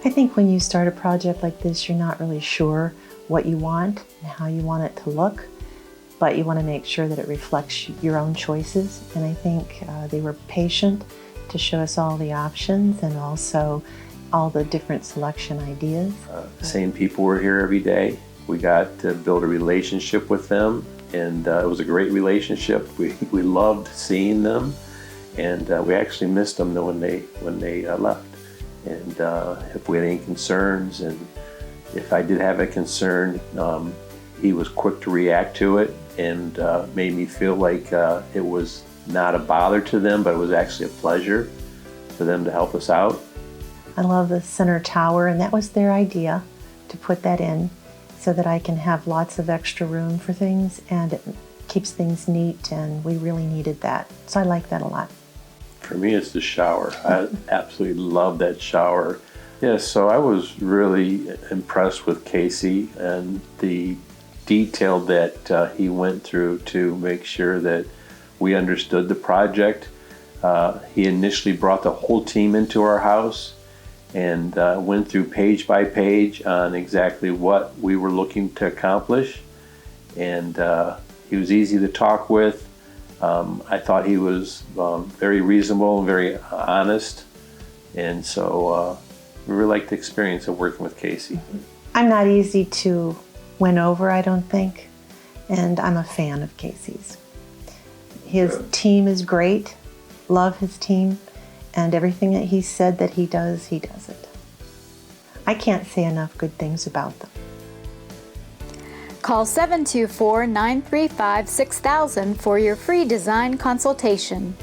I think when you start a project like this, you're not really sure what you want and how you want it to look, but you want to make sure that it reflects your own choices. And I think they were patient to show us all the options and also all the different selection ideas. The same people were here every day. We got to build a relationship with them, and it was a great relationship. We loved seeing them, and we actually missed them when they left. And if we had any concerns, and if I did have a concern, he was quick to react to it and made me feel like it was not a bother to them, but it was actually a pleasure for them to help us out. I love the center tower, and that was their idea, to put that in so that I can have lots of extra room for things, and it keeps things neat, and we really needed that. So I like that a lot. For me, it's the shower. I absolutely love that shower. Yeah, so I was really impressed with Casey and the detail that he went through to make sure that we understood the project. He initially brought the whole team into our house and went through page by page on exactly what we were looking to accomplish. And he was easy to talk with. I thought he was very reasonable and very honest. And so we really liked the experience of working with Casey. I'm not easy to win over, I don't think, and I'm a fan of Casey's. His team is great, love his team, and everything that he said that he does it. I can't say enough good things about them. Call 724-935-6000 for your free design consultation.